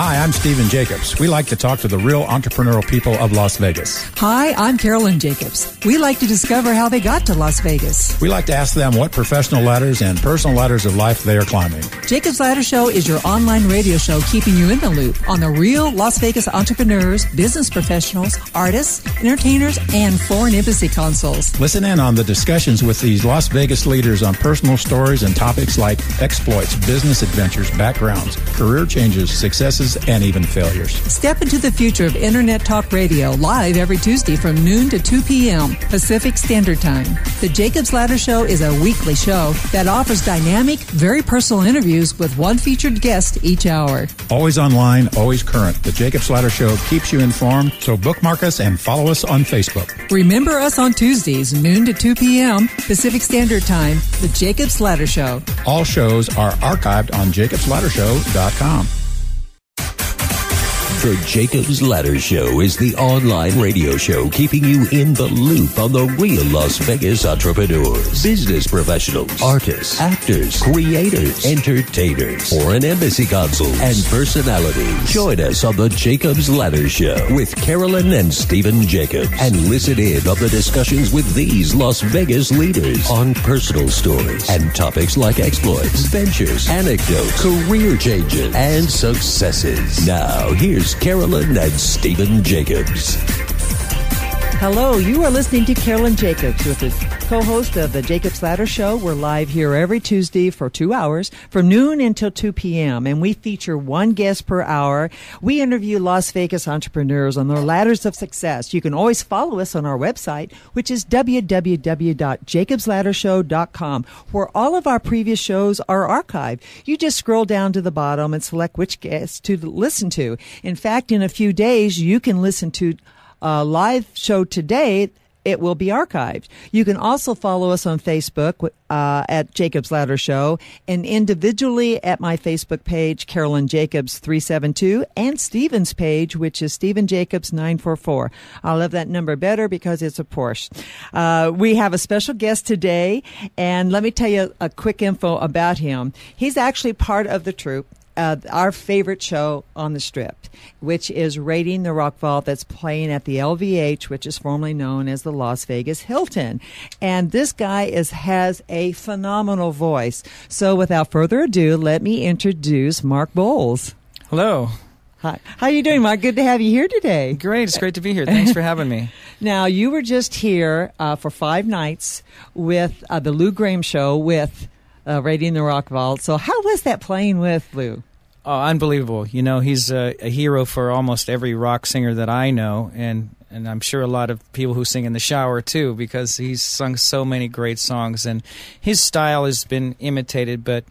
Hi, I'm Stephen Jacobs. We like to talk to the real entrepreneurial people of Las Vegas. Hi, I'm Carolyn Jacobs. We like to discover how they got to Las Vegas. We like to ask them what professional ladders and personal ladders of life they are climbing. Jacob's Ladder Show is your online radio show keeping you in the loop on the real Las Vegas entrepreneurs, business professionals, artists, entertainers, and foreign embassy consuls. Listen in on the discussions with these Las Vegas leaders on personal stories and topics like exploits, business adventures, backgrounds, career changes, successes, and even failures. Step into the future of Internet Talk Radio, live every Tuesday from noon to 2 p.m. Pacific Standard Time. The Jacob's Ladder Show is a weekly show that offers dynamic, very personal interviews with one featured guest each hour. Always online, always current. The Jacob's Ladder Show keeps you informed, so bookmark us and follow us on Facebook. Remember us on Tuesdays, noon to 2 p.m. Pacific Standard Time, The Jacob's Ladder Show. All shows are archived on JacobsLadderShow.com. The Jacob's Ladder Show is the online radio show keeping you in the loop on the real Las Vegas entrepreneurs, business professionals, artists, actors, creators, entertainers, foreign embassy consuls, and personalities. Join us on the Jacob's Ladder Show with Carolyn and Stephen Jacobs and listen in on the discussions with these Las Vegas leaders on personal stories and topics like exploits, ventures, anecdotes, career changes, and successes. Now, here's Carolyn and Stephen Jacobs. Hello, you are listening to Carolyn Jacobs with the co-host of the Jacob's Ladder Show. We're live here every Tuesday for 2 hours, from noon until 2 p.m., and we feature one guest per hour. We interview Las Vegas entrepreneurs on their ladders of success. You can always follow us on our website, which is www.JacobsLadderShow.com, where all of our previous shows are archived. You just scroll down to the bottom and select which guest to listen to. In fact, in a few days, you can listen to a live show today. It will be archived. You can also follow us on Facebook at Jacob's Ladder Show, and individually at my Facebook page, Carolyn Jacobs 372, and Stephen's page, which is Stephen Jacobs 944. I love that number better because it's a Porsche. We have a special guest today, and let me tell you a quick info about him. He's actually part of the troupe. Our favorite show on the Strip, which is Raiding the Rock Vault, that's playing at the LVH, which is formerly known as the Las Vegas Hilton. And this guy has a phenomenal voice. So without further ado, let me introduce Mark Boals. Hello. Hi. How are you doing, Mark? Good to have you here today. Great. It's great to be here. Thanks for having me. Now, you were just here for 5 nights with the Lou Gramm Show with Raiding the Rock Vault. So how was that playing with Lou? Oh, unbelievable. You know, he's a hero for almost every rock singer that I know, and I'm sure a lot of people who sing in the shower, too, because he's sung so many great songs, and his style has been imitated, but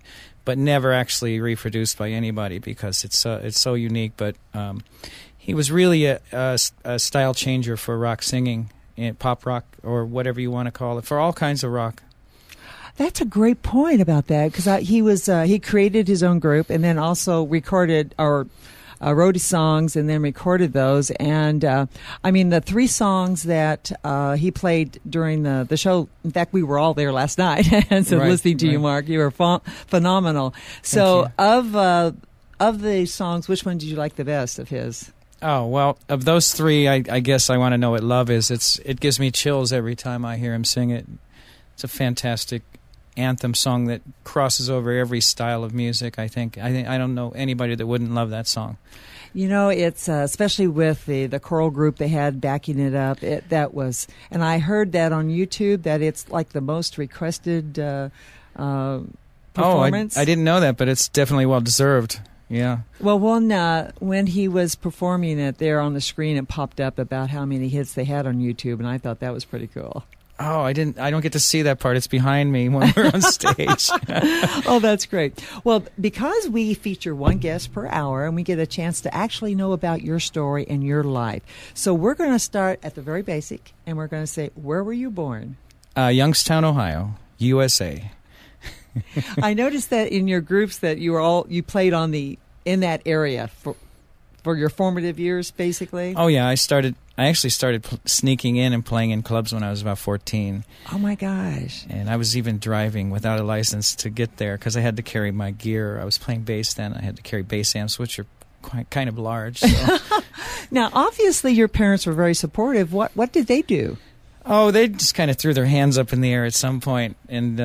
never actually reproduced by anybody because it's so unique. But he was really a style changer for rock singing, pop rock, or whatever you want to call it, for all kinds of rock. That's a great point about that, because he created his own group and then also recorded or wrote his songs and then recorded those. And I mean, the 3 songs that he played during the show. In fact, we were all there last night, and so listening to you, Mark, you were phenomenal. So of the songs, which one did you like the best of his? Oh, well, of those 3, I guess I Want to Know What Love Is. It gives me chills every time I hear him sing it. It's a fantastic anthem song that crosses over every style of music. I think I don't know anybody that wouldn't love that song. You know, it's especially with the choral group they had backing it up. And I heard that on YouTube that it's like the most requested performance. Oh, I didn't know that, but it's definitely well deserved. Yeah. Well, when he was performing it there on the screen, it popped up about how many hits they had on YouTube, and I thought that was pretty cool. Oh, I don't get to see that part. It's behind me when we're on stage. Oh, that's great. Well, because we feature one guest per hour and we get a chance to actually know about your story and your life. So we're going to start at the very basic, and we're going to say, where were you born? Youngstown, Ohio, USA. I noticed that in your groups that you played in that area for your formative years, basically. Oh yeah, I actually started sneaking in and playing in clubs when I was about 14. Oh my gosh! And I was even driving without a license to get there because I had to carry my gear. I was playing bass then. I had to carry bass amps, which are kind of large. So. Now, obviously, your parents were very supportive. What did they do? Oh, they just kind of threw their hands up in the air at some point and,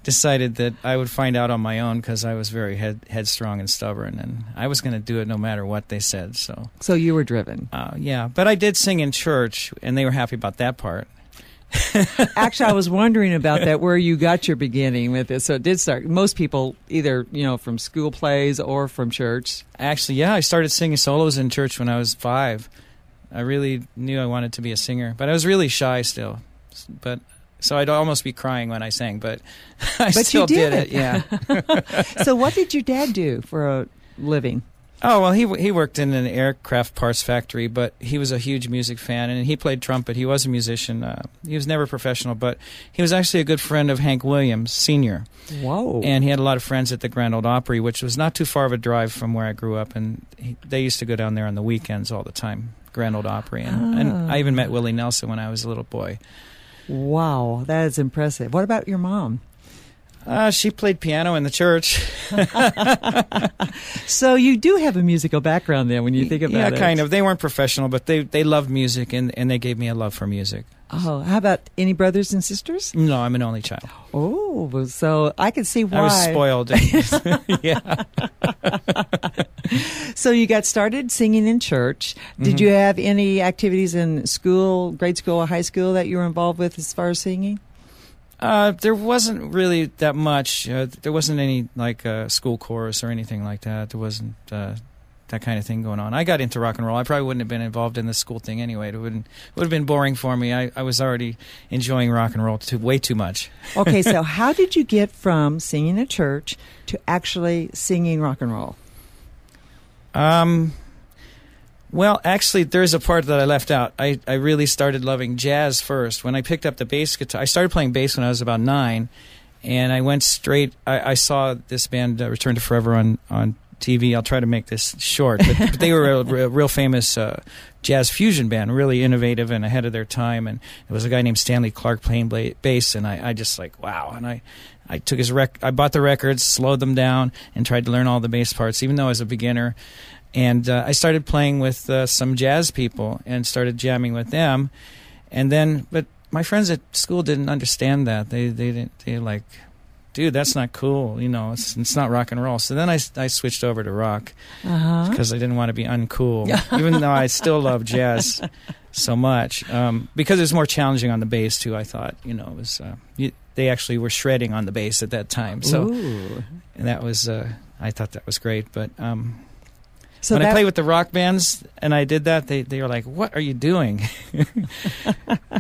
decided that I would find out on my own because I was very headstrong and stubborn, and I was going to do it no matter what they said. So you were driven. Yeah, but I did sing in church, and they were happy about that part. Actually, I was wondering about that, where you got your beginning with it. So it did start. Most people either, from school plays or from church. Actually, yeah, I started singing solos in church when I was 5. I really knew I wanted to be a singer, but I was really shy still. So I'd almost be crying when I sang, but I still did it. Yeah. So what did your dad do for a living? Oh, well, he worked in an aircraft parts factory, but he was a huge music fan, and he played trumpet. He was a musician. He was never professional, but he was actually a good friend of Hank Williams, Sr. Whoa. And he had a lot of friends at the Grand Ole Opry, which was not too far of a drive from where I grew up, and they used to go down there on the weekends all the time, Grand Ole Opry. And I even met Willie Nelson when I was a little boy. Wow, that is impressive. What about your mom? She played piano in the church. So you do have a musical background then when you think about it. Yeah, kind of. They weren't professional, but they loved music, and they gave me a love for music. Oh, how about any brothers and sisters? No, I'm an only child. Oh, so I can see why. I was spoiled. Yeah. So you got started singing in church. Did you have any activities in school, grade school or high school, that you were involved with as far as singing? There wasn't really that much. There wasn't any school chorus or anything like that. There wasn't that kind of thing going on. I got into rock and roll. I probably wouldn't have been involved in the school thing anyway. It would have been boring for me. I was already enjoying rock and roll way too much. Okay, so how did you get from singing at church to actually singing rock and roll? Well, actually, there's a part that I left out. I really started loving jazz first. When I picked up the bass guitar, I started playing bass when I was about 9, and I went straight. I saw this band, Return to Forever, on TV. I'll try to make this short, but they were a real famous jazz fusion band, really innovative and ahead of their time. And there was a guy named Stanley Clark playing bass, and I just wow. And I took his I bought the records, slowed them down, and tried to learn all the bass parts, even though I was a beginner. And I started playing with some jazz people and started jamming with them. And then, but my friends at school didn't understand that. They like, dude, that's not cool. It's not rock and roll. So then I switched over to rock because I didn't want to be uncool, even though I still love jazz so much. Because it was more challenging on the bass too. I thought, it was they actually were shredding on the bass at that time. So, and that was I thought that was great, but. So when I played with the rock bands and I did that, they were like, "What are you doing?"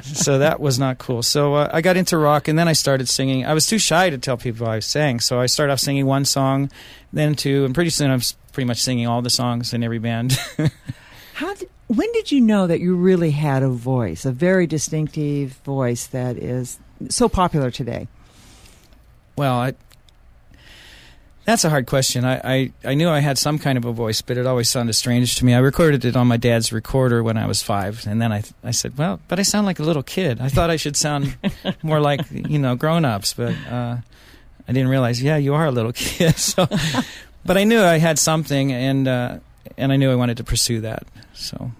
So that was not cool. So I got into rock, and then I started singing. I was too shy to tell people I sang, so I started off singing one song, then two, and pretty soon I was pretty much singing all the songs in every band. When did you know that you really had a voice, a very distinctive voice that is so popular today? Well, that's a hard question. I knew I had some kind of a voice, but it always sounded strange to me. I recorded it on my dad's recorder when I was 5, and then I said, well, but I sound like a little kid. I thought I should sound more like, grown-ups, but I didn't realize, you are a little kid. So, but I knew I had something, and I knew I wanted to pursue that. So,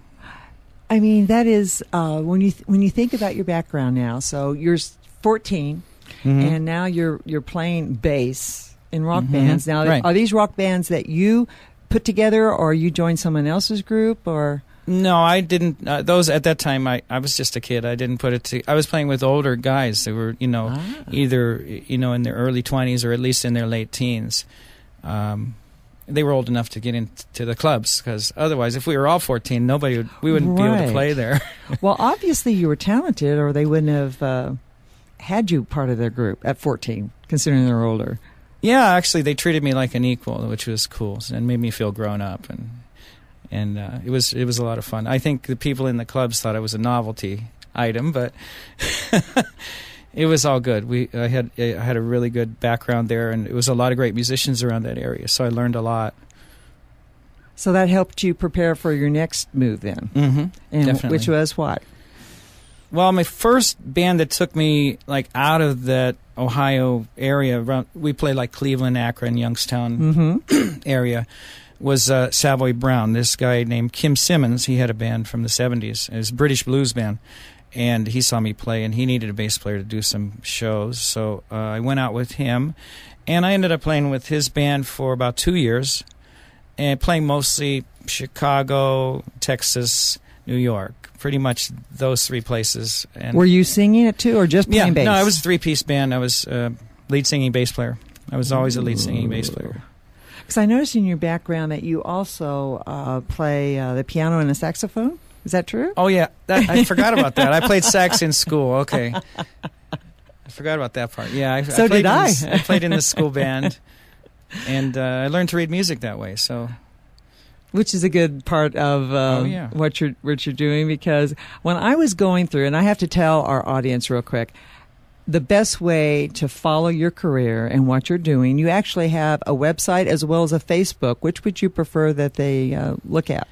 I mean, that is when you think about your background now. So you're 14, and now you're playing bass in rock bands. Now, Are these rock bands that you put together, or you joined someone else's group, or? No, I didn't. Those at that time, I was just a kid. I didn't put it to. I was playing with older guys that were, either in their early 20s or at least in their late teens. They were old enough to get into the clubs, because otherwise, if we were all 14, we wouldn't be able to play there. Well, obviously, you were talented, or they wouldn't have had you part of their group at 14, considering they're older. Yeah, actually, they treated me like an equal, which was cool, and made me feel grown up, and it was a lot of fun. I think the people in the clubs thought it was a novelty item, but it was all good. I had a really good background there, and it was a lot of great musicians around that area, so I learned a lot. So that helped you prepare for your next move, then, definitely. Which was what? Well, my first band that took me out of that Ohio area, we played Cleveland, Akron, Youngstown area, was Savoy Brown. This guy named Kim Simmons, he had a band from the 70s. It was a British blues band. And he saw me play, and he needed a bass player to do some shows. So I went out with him, and I ended up playing with his band for about 2 years, and playing mostly Chicago, Texas, New York. Pretty much those three places. And were you singing it too, or just playing bass? No, I was a three-piece band. I was lead singing bass player. I was always a lead singing bass player. Because I noticed in your background that you also play the piano and the saxophone. Is that true? Oh, yeah. I forgot about that. I played sax in school. Okay. I forgot about that part. Yeah. So did I. I played in the school band, and I learned to read music that way. So, which is a good part of what you're doing, because when I was going through, and I have to tell our audience real quick, the best way to follow your career and what you're doing, you actually have a website as well as a Facebook. Which would you prefer that they look at?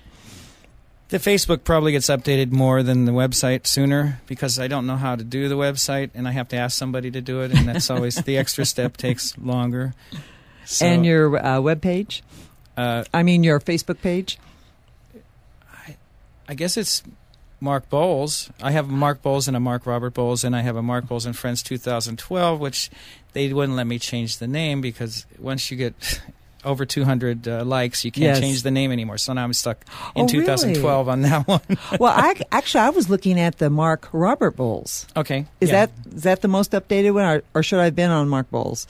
The Facebook probably gets updated more than the website sooner, because I don't know how to do the website, and I have to ask somebody to do it, and that's always the extra step takes longer. So, and your web page? Your Facebook page? I guess it's Mark Boals. I have a Mark Boals and a Mark Robert Boals, and I have a Mark Boals and Friends 2012, which they wouldn't let me change the name, because once you get over 200 likes, you can't change the name anymore. So now I'm stuck in 2012 on that one. Well, I was looking at the Mark Robert Boals. Okay. Is that the most updated one, or should I have been on Mark Boals?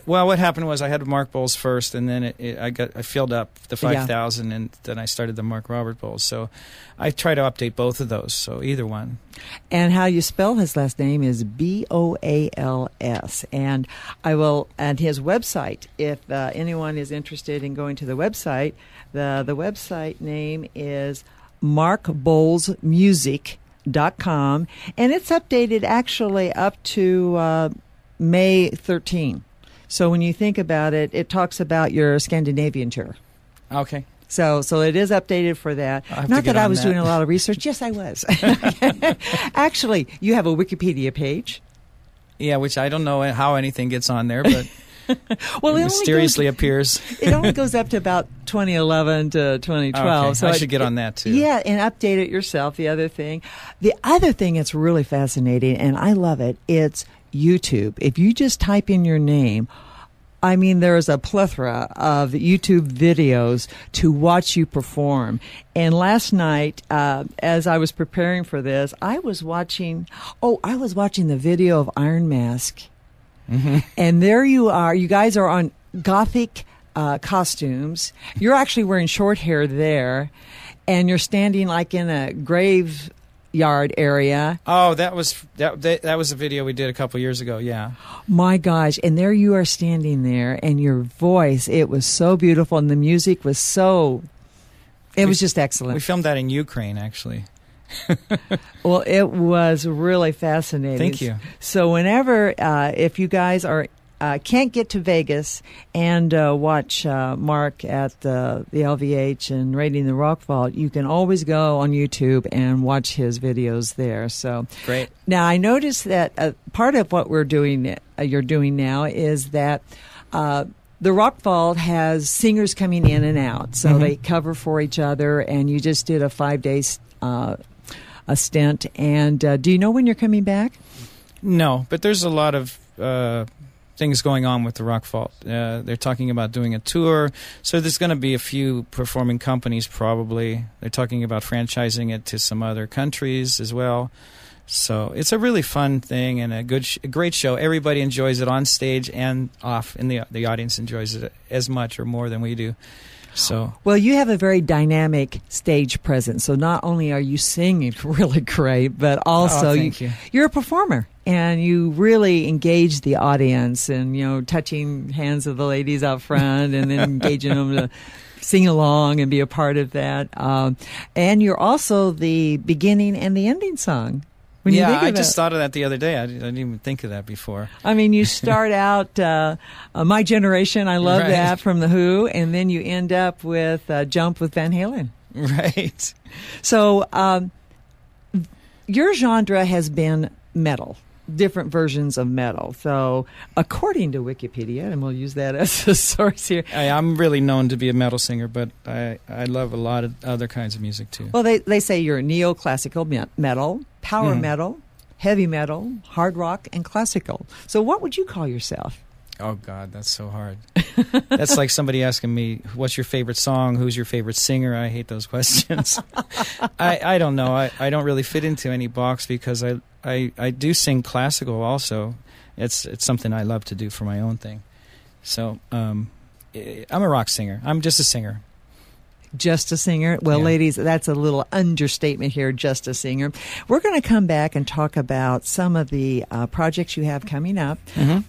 Well, what happened was I had Mark Boals first, and then I filled up the 5,000, and then I started the Mark Robert Boals. So I try to update both of those, so either one. And how you spell his last name is Boals, and and his website. If anyone is interested in going to the website, the website name is markbowlesmusic.com, and it's updated actually up to May 13. So when you think about it, it talks about your Scandinavian tour. Okay. So it is updated for that. Not that I was doing a lot of research. Yes, I was. Actually, you have a Wikipedia page. Yeah, which I don't know how anything gets on there, but well, it mysteriously appears. It only goes up to about 2011 to 2012. Okay. So I should get on that, too. Yeah, and update it yourself, the other thing. The other thing that's really fascinating, and I love it, it's YouTube. If you just type in your name, there's a plethora of YouTube videos to watch you perform. And last night, as I was preparing for this, I was watching the video of Iron Mask. Mm-hmm. And there you are. You guys are on Gothic costumes. You're actually wearing short hair there, and you're standing like in a graveyard area. Oh, that was a video we did a couple years ago. Yeah. My gosh! And there you are standing there, and your voice, it was so beautiful, and the music was it was just excellent. We filmed that in Ukraine, actually. Well, it was really fascinating. Thank you. So whenever, if you guys can't get to Vegas and watch Mark at the LVH and Raiding the Rock Vault, you can always go on YouTube and watch his videos there. So great. Now I noticed that part of what you're doing now is that the Rock Vault has singers coming in and out, so they cover for each other. And you just did a 5-day stint. And do you know when you're coming back? No, but there's a lot of things going on with the Rock Vault. They're talking about doing a tour, so there's going to be a few performing companies probably. They're talking about franchising it to some other countries as well. So it's a really fun thing and a great show. Everybody enjoys it on stage and off, and the audience enjoys it as much or more than we do. So well, you have a very dynamic stage presence. So not only are you singing really great, but also you're a performer. And you really engage the audience, and touching hands of the ladies out front, and then engaging them to sing along and be a part of that. And you're also the beginning and the ending song. I just thought of that the other day. I didn't even think of that before. You start out My Generation. I love that from The Who, and then you end up with Jump with Van Halen. Right. So your genre has been metal. different versions of metal. So, according to Wikipedia, and we'll use that as a source here. I'm really known to be a metal singer, but I love a lot of other kinds of music too. Well, they say you're neoclassical metal, power metal, heavy metal, hard rock, and classical. So what would you call yourself? Oh, God, that's so hard. That's like somebody asking me, what's your favorite song? Who's your favorite singer? I hate those questions. I don't know. I don't really fit into any box because I do sing classical also. It's something I love to do for my own thing. So I'm a rock singer. I'm just a singer. Just a singer? Well, Yeah. ladies, that's a little understatement here, just a singer. We're going to come back and talk about some of the projects you have coming up.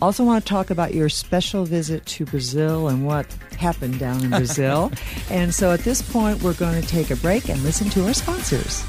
Also want to talk about your special visit to Brazil and what happened down in Brazil. And so at this point, we're going to take a break and listen to our sponsors.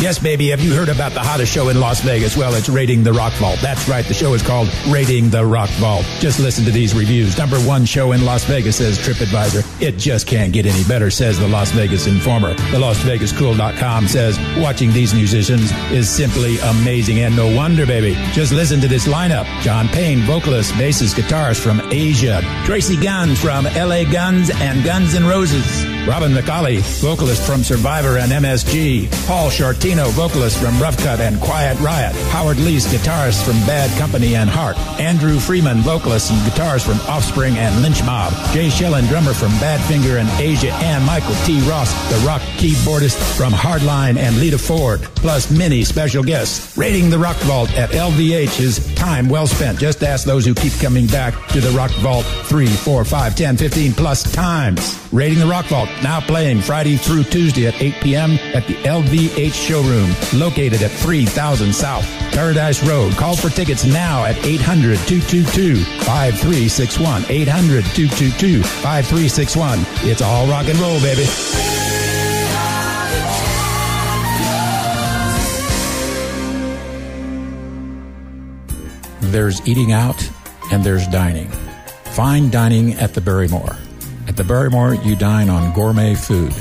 Yes, baby, have you heard about the hottest show in Las Vegas? Well, it's Rating the Rock Vault. That's right, the show is called Rating the Rock Vault. Just listen to these reviews. Number 1 show in Las Vegas, says TripAdvisor. It just can't get any better, says the Las Vegas Informer. The LasVegasCool.com says watching these musicians is simply amazing, and no wonder, baby. Just listen to this lineup. John Payne, vocalist, bassist, guitarist from Asia. Tracy Guns from LA Guns and Guns N' Roses. Robin McCauley, vocalist from Survivor and MSG. Paul Shortino, vocalist from Rough Cut and Quiet Riot. Howard Leese, guitarist from Bad Company and Heart. Andrew Freeman, vocalist and guitarist from Offspring and Lynch Mob. Jay Schillen, drummer from Badfinger and Asia. And Michael T. Ross, the rock keyboardist from Hardline and Lita Ford. Plus many special guests. Rating the Rock Vault at LVH is time well spent. Just ask those who keep coming back to the Rock Vault 3, 4, 5, 10, 15 plus times. Rating the Rock Vault, now playing Friday through Tuesday at 8 p.m. at the LVH Showroom, located at 3000 South Paradise Road. Call for tickets now at 800-222-5361. 800-222-5361. It's all rock and roll, baby. There's eating out and there's dining. Fine dining at the Barrymore. At the Barrymore, you dine on gourmet food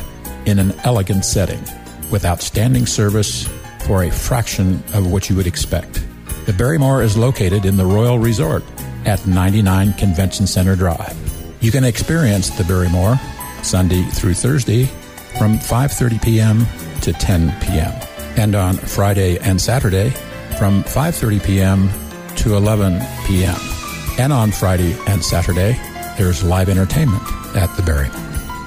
in an elegant setting with outstanding service for a fraction of what you would expect. The Barrymore is located in the Royal Resort at 99 Convention Center Drive. You can experience the Barrymore Sunday through Thursday from 5:30 p.m. to 10 p.m. and on Friday and Saturday from 5:30 p.m. to 11 p.m. And on Friday and Saturday, there's live entertainment at the Barrymore.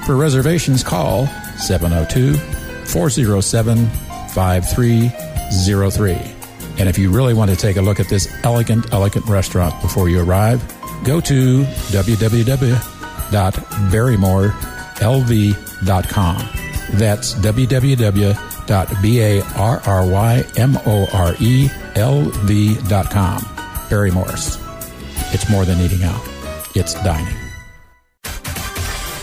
For reservations, call 702-407-5303. And if you really want to take a look at this elegant restaurant before you arrive, go to www.barrymorelv.com. That's www.barrymorelv.com. Barrymore's. It's more than eating out. It's dining.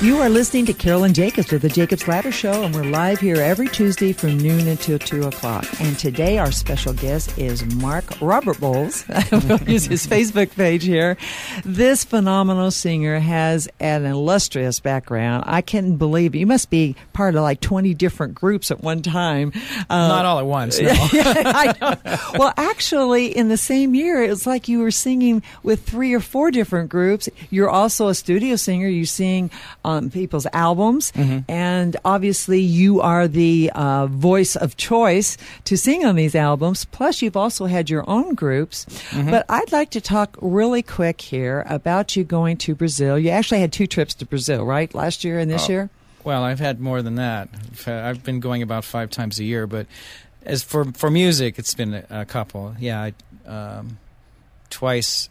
You are listening to Carolyn Jacobs with the Jacobs Ladder Show, and we're live here every Tuesday from noon until 2 o'clock. And today our special guest is Robert Boals. We'll use his Facebook page here. This phenomenal singer has an illustrious background. I can't believe it. You must be part of like 20 different groups at one time. Not all at once, no. I know. Well, actually, in the same year, it was like you were singing with 3 or 4 different groups. You're also a studio singer. You sing on people's albums, and obviously you are the voice of choice to sing on these albums. Plus, you've also had your own groups. But I'd like to talk really quick here about you going to Brazil. You actually had 2 trips to Brazil, right? Last year and this year? Well, I've had more than that. I've been going about 5 times a year, but as for music, it's been a couple. Yeah, twice.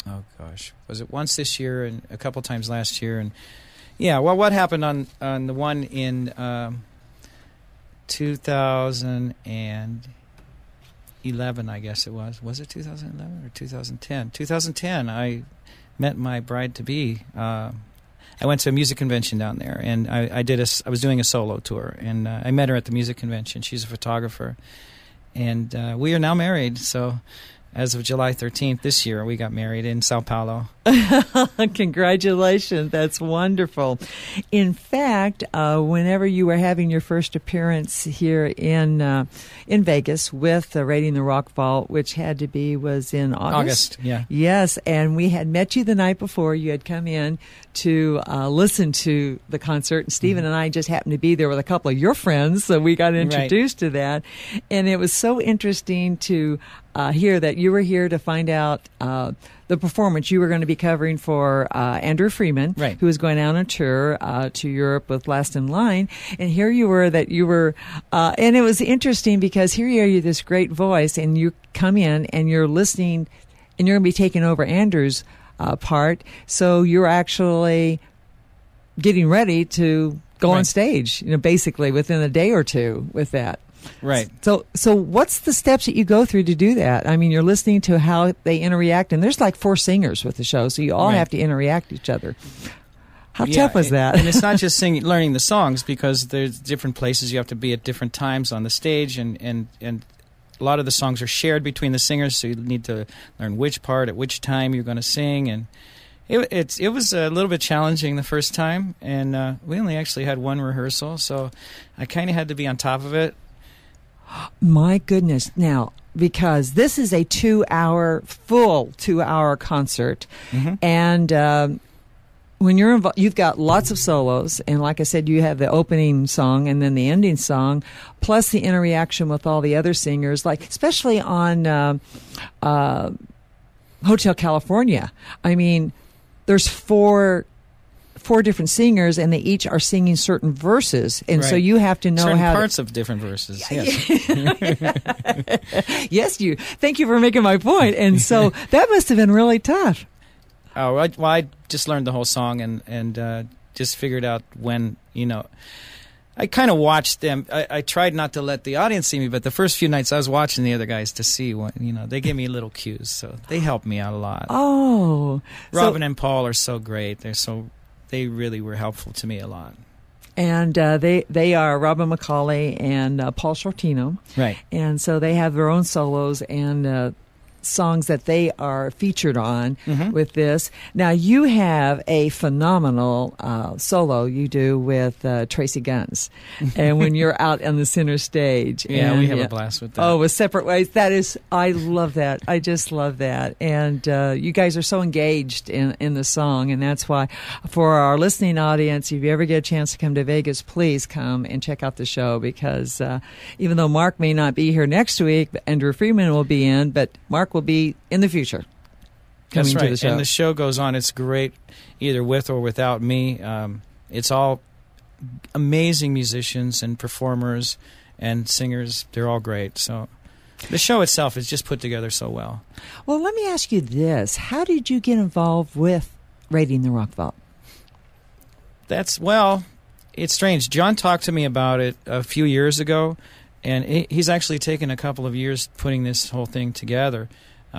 Oh gosh, was it once this year and a couple times last year? And yeah, well, what happened on the one in 2011? I guess it was. Was it 2011 or 2010? 2010. I met my bride to be. I went to a music convention down there, and I was doing a solo tour, and I met her at the music convention. She's a photographer, and we are now married. So as of July 13th this year, we got married in Sao Paulo. Congratulations. That's wonderful. In fact, whenever you were having your first appearance here in Vegas with Raiding the Rock Vault, which was in August? Yeah. Yes, and we had met you the night before. You had come in to listen to the concert, and Stephen and I just happened to be there with a couple of your friends, so we got introduced to that. And it was so interesting to hear that you were here to find out the performance you were going to be covering for Andrew Freeman, who was going out on tour to Europe with Last in Line. And here you were, and it was interesting because here you are, you this great voice, and you come in and you're listening, and you're going to be taking over Andrew's part. So you're actually getting ready to go on stage, basically within a day or two with that. Right. So what's the steps that you go through to do that? I mean, you're listening to how they interact, and there's like 4 singers with the show, so you all have to interact with each other. How tough was that? And it's not just learning the songs, because there's different places you have to be at different times on the stage, and a lot of the songs are shared between the singers, so you need to learn which part at which time you're going to sing, and it was a little bit challenging the first time, and we only actually had 1 rehearsal, so I kind of had to be on top of it. My goodness. Now, because this is a full 2-hour concert, and when you're involved, you've got lots of solos, and like I said, you have the opening song and then the ending song, plus the interaction with all the other singers, like especially on Hotel California. I mean, there's four different singers, and they each are singing certain verses, and so you have to know certain how parts of different verses. Yes. Yes, thank you for making my point. And so that must have been really tough. Oh, I just learned the whole song and just figured out when, I kind of watched them. I tried not to let the audience see me, but the first few nights I was watching the other guys to see what, they gave me little cues, so they helped me out a lot. Oh. Robin and Paul are so great. They really were helpful to me a lot. And they are Robin McCauley and Paul Shortino. Right. And so they have their own solos and songs that they are featured on with this. Now, you have a phenomenal solo you do with Tracy Guns. And when you're out on the center stage. Yeah, we have a blast with that. Oh, with Separate Ways. I love that. I just love that. And you guys are so engaged in the song. And that's why, for our listening audience, if you ever get a chance to come to Vegas, please come and check out the show, because even though Mark may not be here next week, Andrew Freeman will be in, but Mark will be in the future coming to the show. And the show goes on. It's great either with or without me. It's all amazing musicians and performers and singers. They're all great. So the show itself is just put together so well. Well, let me ask you this. How did you get involved with Raiding the Rock Vault? It's strange. John talked to me about it a few years ago, and he's actually taken a couple of years putting this whole thing together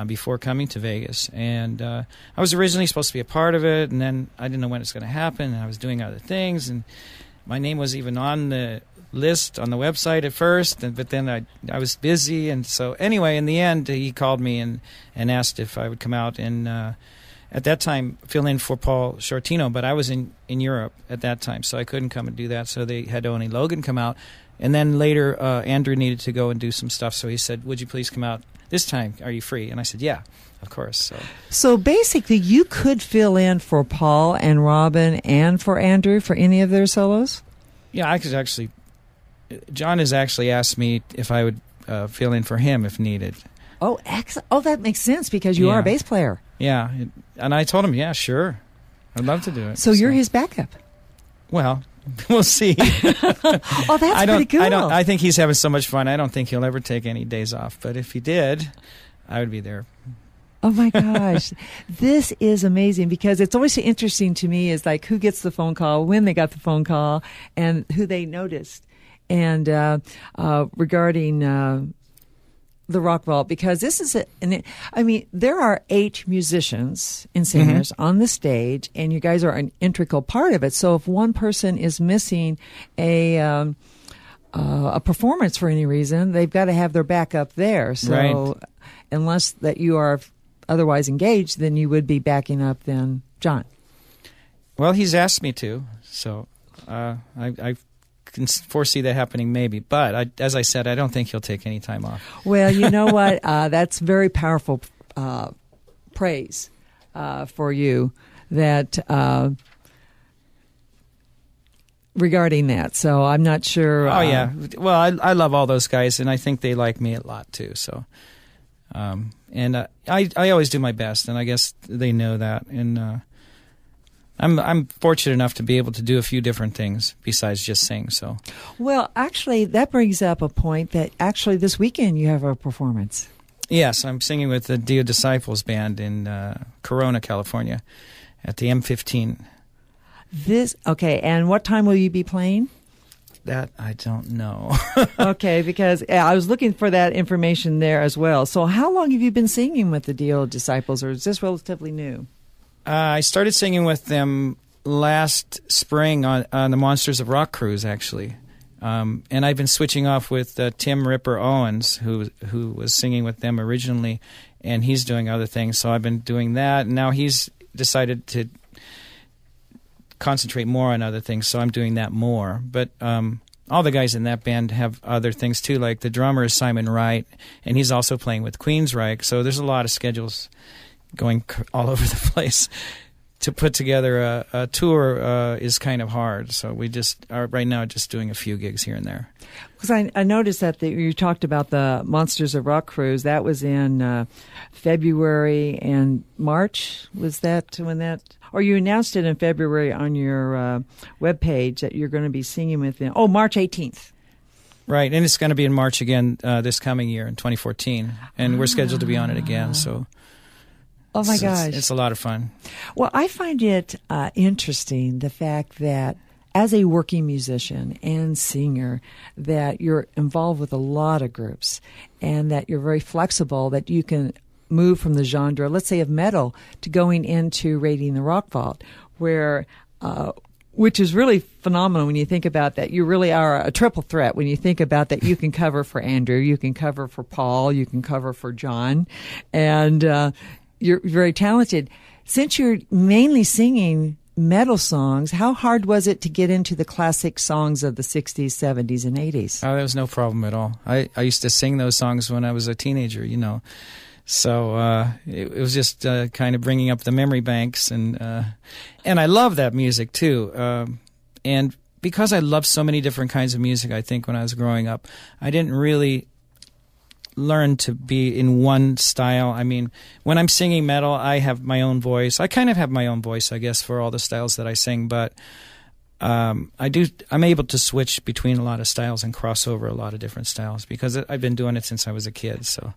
before coming to Vegas. And I was originally supposed to be a part of it, and then I didn't know when it's going to happen, and I was doing other things, and my name was even on the list on the website at first, but then I was busy. And so anyway, in the end, he called me and asked if I would come out and at that time fill in for Paul Shortino, but I was in Europe at that time, so I couldn't come and do that, so they had Oni Logan come out. And then later, Andrew needed to go and do some stuff, so he said, would you please come out this time? Are you free? And I said, yeah, of course. So basically, you could fill in for Paul and Robin and for Andrew for any of their solos? Yeah, I could actually. John has actually asked me if I would fill in for him if needed. Oh, excellent. Oh, that makes sense, because you are a bass player. Yeah, and I told him, yeah, sure. I'd love to do it. So you're his backup? Well, we'll see. Oh, that's pretty cool. I think he's having so much fun. I don't think he'll ever take any days off. But if he did, I would be there. Oh, my gosh. This is amazing, because it's always interesting to me is like who gets the phone call, when they got the phone call, and who they noticed. And regarding the Rock Vault, because this is there are 8 musicians and singers on the stage, and you guys are an integral part of it. So if one person is missing a a performance for any reason, they've got to have their backup there. So Right. unless that you are otherwise engaged, then you would be backing up then John. Well, he's asked me to, so I can foresee that happening maybe. But as I said, I don't think he'll take any time off. Well, you know what? That's very powerful praise for you that regarding that. So I'm not sure. Oh, yeah. Well, I love all those guys, and I think they like me a lot, too. So, and I always do my best, and I guess they know that. And I'm fortunate enough to be able to do a few different things besides just sing. So, well, actually, that brings up a point that actually this weekend you have a performance. yes, I'm singing with the Dio Disciples Band in Corona, California, at the M15. Okay, and what time will you be playing? That I don't know. Okay, because I was looking for that information there as well. So how long have you been singing with the Dio Disciples, or is this relatively new? I started singing with them last spring on the Monsters of Rock cruise, actually. And I've been switching off with Tim Ripper Owens, who was singing with them originally, and he's doing other things. So I've been doing that, and now he's decided to concentrate more on other things, so I'm doing that more. But all the guys in that band have other things too, like the drummer is Simon Wright, and he's also playing with Queensryche, so there's a lot of schedules going all over the place. To put together a tour is kind of hard, so we just are right now just doing a few gigs here and there. Because I noticed that you talked about the Monsters of Rock cruise. That was in February and March. Was that when that... Or you announced it in February on your webpage that you're going to be singing with them. Oh, March 18th. Right, and it's going to be in March again this coming year in 2014, and we're scheduled to be on it again, so... Oh, my gosh. It's a lot of fun. Well, I find it interesting, the fact that as a working musician and singer, that you're involved with a lot of groups and that you're very flexible, that you can move from the genre, let's say, of metal to going into Raiding the Rock Vault, where... which is really phenomenal when you think about that. You really are a triple threat when you think about that. You can cover for Andrew, you can cover for Paul, you can cover for John, and you're very talented. Since you're mainly singing metal songs, how hard was it to get into the classic songs of the 60s, 70s, and 80s? Oh, that was no problem at all. I used to sing those songs when I was a teenager, you know. So it was just kind of bringing up the memory banks, and I love that music too. And because I loved so many different kinds of music, I think when I was growing up, I didn't really learn to be in one style. I mean, when I'm singing metal, I have my own voice. I kind of have my own voice, I guess, for all the styles that I sing, but I'm able to switch between a lot of styles and cross over a lot of different styles because I've been doing it since I was a kid, so...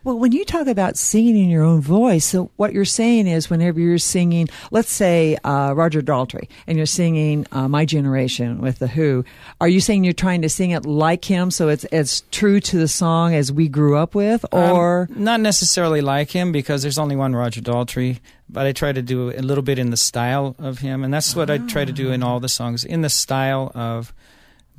Well, when you talk about singing in your own voice, so what you're saying is whenever you're singing, let's say Roger Daltrey, and you're singing My Generation with The Who, are you saying you're trying to sing it like him so it's as true to the song as we grew up with, or...? Not necessarily like him because there's only one Roger Daltrey, but I try to do a little bit in the style of him, and that's what I try to do in all the songs, in the style of...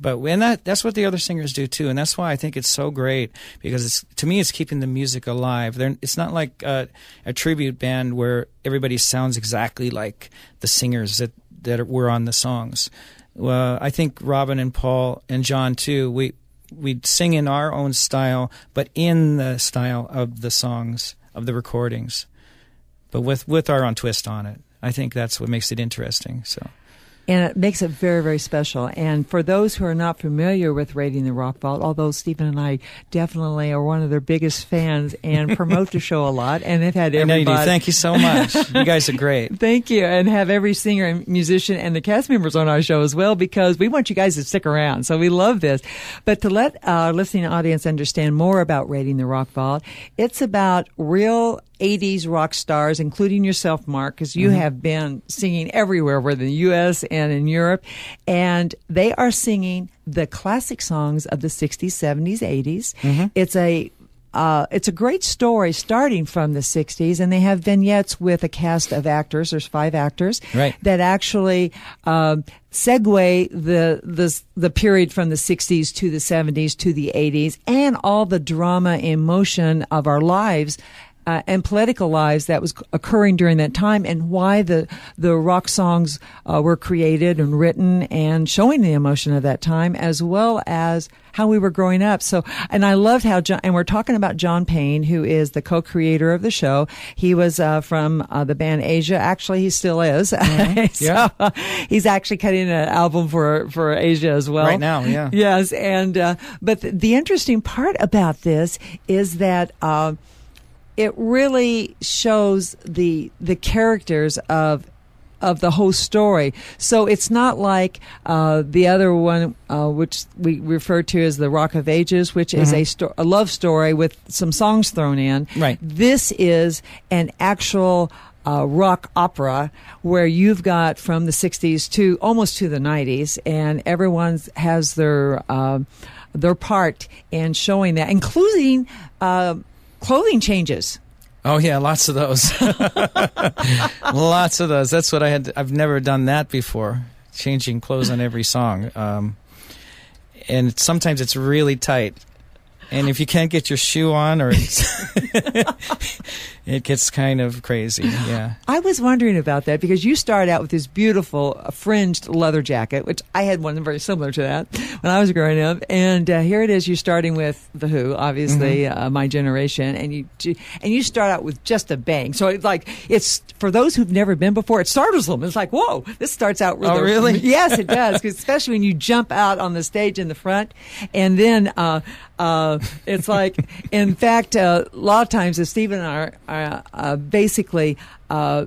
But that's what the other singers do too, and that's why I think it's so great because to me it's keeping the music alive. It's not like a tribute band where everybody sounds exactly like the singers that were on the songs. Well, I think Robin and Paul and John too. We sing in our own style, but in the style of the songs of the recordings, but with our own twist on it. I think that's what makes it interesting. So. And it makes it very, very special. And for those who are not familiar with Raiding the Rock Vault, although Stephen and I definitely are one of their biggest fans and promote the show a lot, and have had everybody... I know you do. Thank you so much. You guys are great. Thank you. And have every singer and musician and the cast members on our show as well, because we want you guys to stick around. So we love this. But to let our listening audience understand more about Raiding the Rock Vault, it's about real 80s rock stars, including yourself, Mark, because you have been singing everywhere, whether in the U.S. and in Europe, and they are singing the classic songs of the 60s, 70s, 80s. It's a it's a great story starting from the 60s, and they have vignettes with a cast of actors. There's 5 actors that actually segue the period from the 60s to the 70s to the 80s, and all the drama and emotion of our lives and political lives that was occurring during that time, and why the rock songs were created and written, and showing the emotion of that time, as well as how we were growing up. So, and I loved how and we're talking about John Payne, who is the co-creator of the show. He was from the band Asia. Actually, he still is. So, he's actually cutting an album for Asia as well right now. Yeah. Yes, and but the interesting part about this is that it really shows the characters of the whole story. So it's not like the other one, which we refer to as the Rock of Ages, which is a love story with some songs thrown in. Right. This is an actual rock opera where you've got from the 60s to almost to the 90s, and everyone has their part in showing that, including clothing changes. Oh yeah, lots of those. Lots of those. That's what I've never done that before, changing clothes on every song. And sometimes it's really tight. And if you can't get your shoe on, or it gets kind of crazy. Yeah. I was wondering about that, because you started out with this beautiful fringed leather jacket, which I had one very similar to that when I was growing up. And here it is, you're starting with The Who, obviously, my generation, and you start out with just a bang. So it's for those who've never been before, it startles them. It's like, whoa, this starts out really. Oh, really? Yes, it does, 'cause especially when you jump out on the stage in the front, and then it's like, in fact, a lot of times, as Steve and I are basically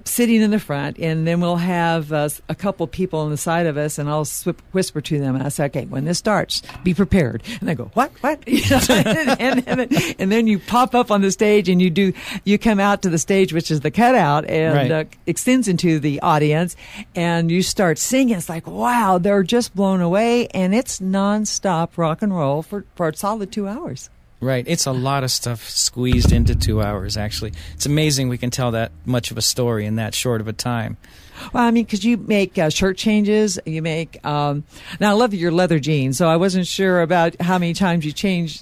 sitting in the front, and then we'll have a couple people on the side of us, and I'll whisper to them, and I say, okay, when this starts, be prepared. And they go, what? and then you pop up on the stage, and you come out to the stage, which is the cutout, and extends into the audience, and you start singing. It's like, wow, they're just blown away, and it's nonstop rock and roll for a solid 2 hours. Right. It's a lot of stuff squeezed into 2 hours, actually. It's amazing we can tell that much of a story in that short of a time. Well, I mean, because you make shirt changes, you make, now I love your leather jeans, so I wasn't sure about how many times you change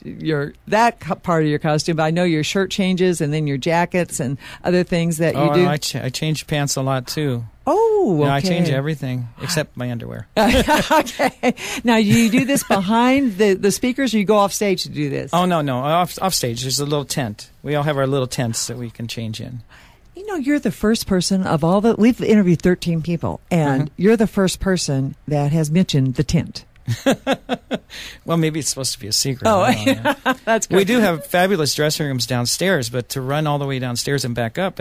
that part of your costume, but I know your shirt changes, and then your jackets and other things that you do. I change pants a lot, too. Oh, okay. Yeah, I change everything except my underwear. Okay. Now, you do this behind the speakers, or you go off stage to do this? Oh, no. Off stage. There's a little tent. We all have our little tents that we can change in. You know, you're the first person of all we've interviewed 13 people, and you're the first person that has mentioned the tent. Well, maybe it's supposed to be a secret. Oh, that's good. We do have fabulous dressing rooms downstairs, but to run all the way downstairs and back up,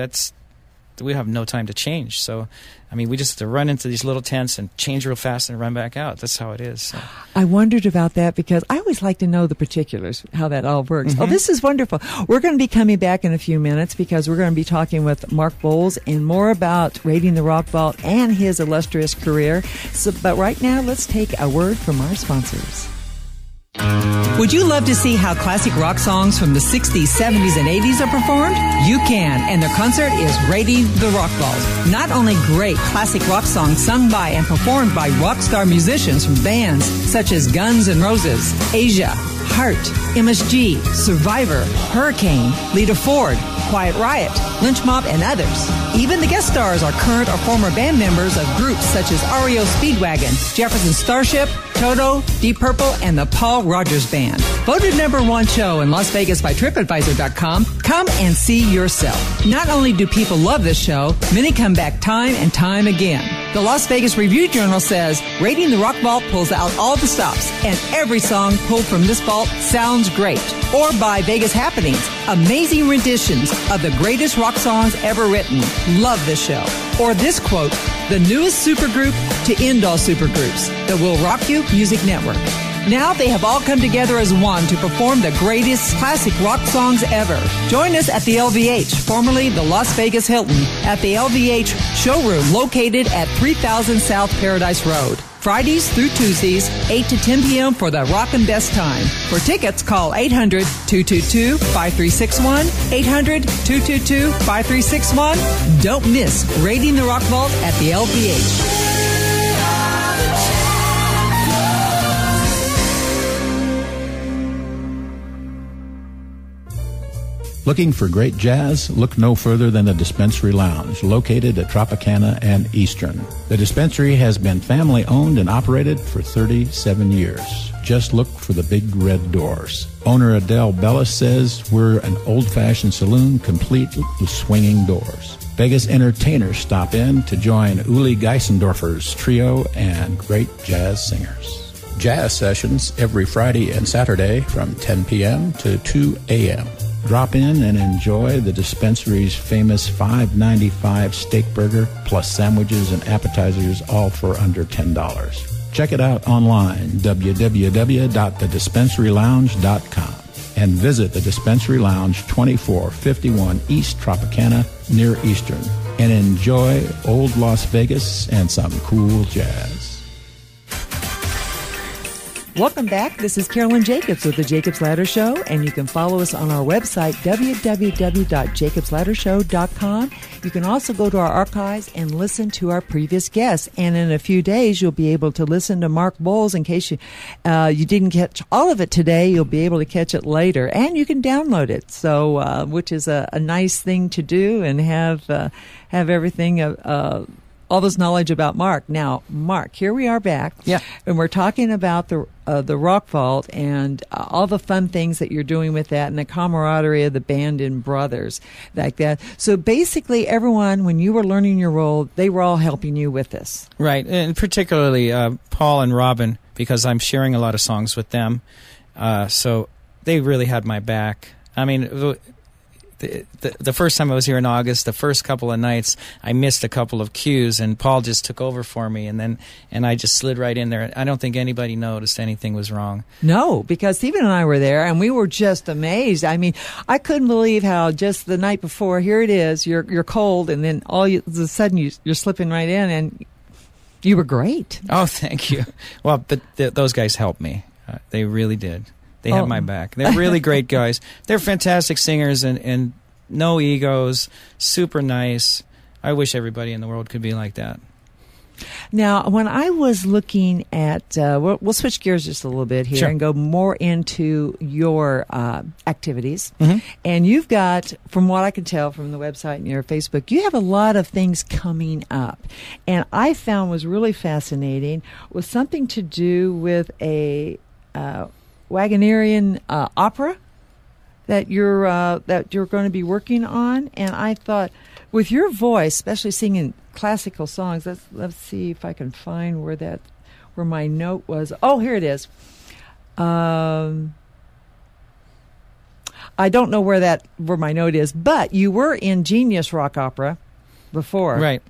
we have no time to change. So, I mean, we just have to run into these little tents and change real fast and run back out. That's how it is. So. I wondered about that, because I always like to know the particulars, how that all works. Oh, this is wonderful. We're going to be coming back in a few minutes, because we're going to be talking with Mark Boals and more about Raiding the Rock Vault and his illustrious career. But right now, let's take a word from our sponsors. Would you love to see how classic rock songs from the 60s, 70s, and 80s are performed? You can, and their concert is Raiding the Rock Vault. Not only great classic rock songs sung by and performed by rock star musicians from bands such as Guns N' Roses, Asia, Heart, MSG, Survivor, Hurricane, Lita Ford, Quiet Riot, Lynch Mob, and others. Even the guest stars are current or former band members of groups such as REO Speedwagon, Jefferson Starship, Toto, Deep Purple, and the Paul Rogers Band. Voted #1 show in Las Vegas by TripAdvisor.com. Come and see yourself. Not only do people love this show, many come back time and time again. The Las Vegas Review-Journal says, Raiding the Rock Vault pulls out all the stops, and every song pulled from this vault sounds great. Or by Vegas Happenings, amazing renditions of the greatest rock songs ever written. Love this show. Or this quote, the newest supergroup to end all supergroups, the Will Rock You Music Network. Now they have all come together as one to perform the greatest classic rock songs ever. Join us at the LVH, formerly the Las Vegas Hilton, at the LVH showroom located at 3000 South Paradise Road. Fridays through Tuesdays, 8 to 10 p.m. for the Rockin' Best Time. For tickets, call 800-222-5361, 800-222-5361. Don't miss Raiding the Rock Vault at the LBH. Looking for great jazz? Look no further than the Dispensary Lounge, located at Tropicana and Eastern. The Dispensary has been family-owned and operated for 37 years. Just look for the big red doors. Owner Adele Bellis says we're an old-fashioned saloon complete with swinging doors. Vegas entertainers stop in to join Uli Geisendorfer's trio and great jazz singers. Jazz sessions every Friday and Saturday from 10 p.m. to 2 a.m. Drop in and enjoy the Dispensary's famous $5.95 steak burger, plus sandwiches and appetizers, all for under $10. Check it out online, www.thedispensarylounge.com, and visit the Dispensary Lounge, 2451 East Tropicana, near Eastern, and enjoy old Las Vegas and some cool jazz. Welcome back. This is Carolyn Jacobs with the Jacobs Ladder Show, and you can follow us on our website, www.JacobsLadderShow.com. You can also go to our archives and listen to our previous guests. And in a few days, you'll be able to listen to Mark Boals. In case you didn't catch all of it today, you'll be able to catch it later, and you can download it. So, which is a nice thing to do, and have everything. All this knowledge about Mark. Now, Mark, here we are back. Yeah. And we're talking about the Rock Vault and all the fun things that you're doing with that, and the camaraderie of the band and brothers like that. So basically, everyone, when you were learning your role, they were all helping you with this. Right. And particularly Paul and Robin, because I'm sharing a lot of songs with them. So they really had my back. I mean, the first time I was here in August, the first couple of nights, I missed a couple of cues, and Paul just took over for me, and I just slid right in there. I don't think anybody noticed anything was wrong. No, because Stephen and I were there, and we were just amazed. I mean, I couldn't believe how just the night before, here it is, you're cold, and then all of a sudden you're slipping right in, and you were great. Oh, thank you. Well, but those guys helped me. They really did. They have my back. They're really great guys. They're fantastic singers and no egos, super nice. I wish everybody in the world could be like that. Now, when I was looking at, we'll switch gears just a little bit here and go more into your activities. Mm-hmm. And you've got, from what I can tell from the website and your Facebook, you have a lot of things coming up. And I found was really fascinating was something to do with a Wagnerian opera that you're going to be working on, and I thought, with your voice, especially singing classical songs, let's see if I can find where my note was. Oh, here it is. I don't know where my note is, but you were in Genius Rock Opera before, right?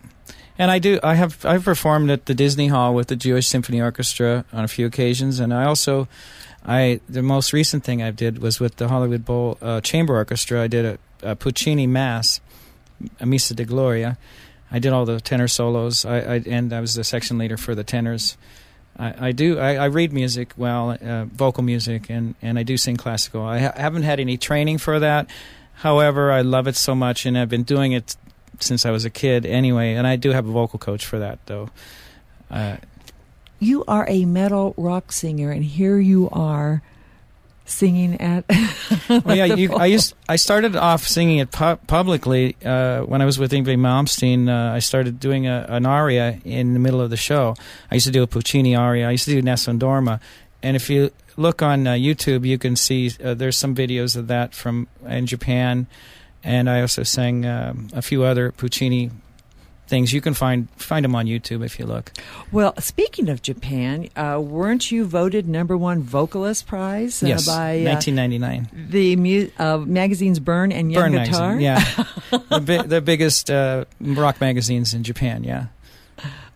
And I've performed at the Disney Hall with the Jewish Symphony Orchestra on a few occasions, and I also. The most recent thing I did was with the Hollywood Bowl Chamber Orchestra. I did a Puccini Mass, a Missa di Gloria. I did all the tenor solos, and I was the section leader for the tenors. I read music well, vocal music, and I do sing classical. I haven't had any training for that. However, I love it so much, and I've been doing it since I was a kid anyway, and I do have a vocal coach for that, though. You are a metal rock singer, and here you are singing at. Well, yeah, I started off singing it publicly when I was with Yngwie Malmsteen. I started doing an aria in the middle of the show. I used to do a Puccini aria. I used to do Nessun Dorma, and if you look on YouTube, you can see there's some videos of that in Japan, and I also sang a few other Puccini things. You can find them on YouTube if you look. Well, speaking of Japan, weren't you voted #1 vocalist prize yes, by 1999? The magazines Burn and Young Burn Guitar? Magazine, yeah. the biggest rock magazines in Japan, yeah.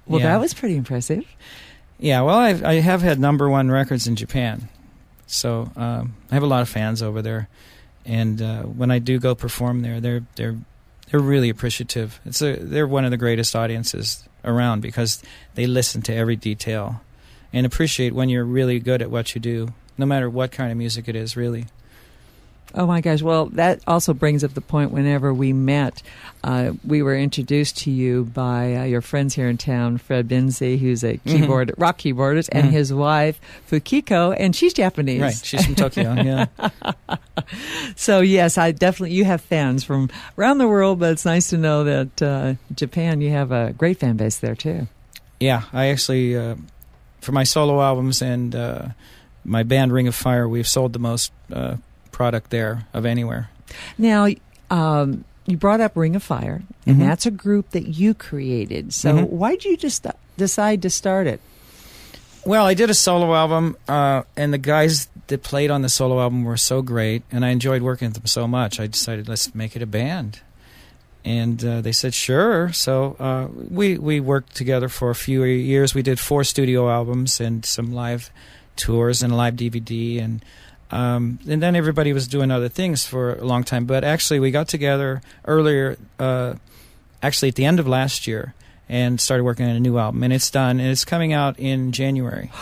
Well, that was pretty impressive. Yeah, well, I have had #1 records in Japan, so I have a lot of fans over there, and when I do go perform there, they're really appreciative. They're one of the greatest audiences around because they listen to every detail and appreciate when you're really good at what you do, no matter what kind of music it is, really. Oh, my gosh. Well, that also brings up the point whenever we met, we were introduced to you by your friends here in town, Fred Benzie, who's a rock keyboardist, and his wife, Fukiko, and she's Japanese. Right. She's from Tokyo, yeah. So, yes, you have fans from around the world, but it's nice to know that Japan, you have a great fan base there, too. Yeah. I actually, for my solo albums and my band Ring of Fire, we've sold the most product there of anywhere. Now, you brought up Ring of Fire, and that's a group that you created. So why did you just decide to start it? Well, I did a solo album, and the guys that played on the solo album were so great, and I enjoyed working with them so much, I decided, let's make it a band. And they said, sure. So we worked together for a few years. We did 4 studio albums and some live tours and a live DVD, and then everybody was doing other things for a long time. But actually, we got together earlier, actually at the end of last year, and started working on a new album. And it's done, and it's coming out in January.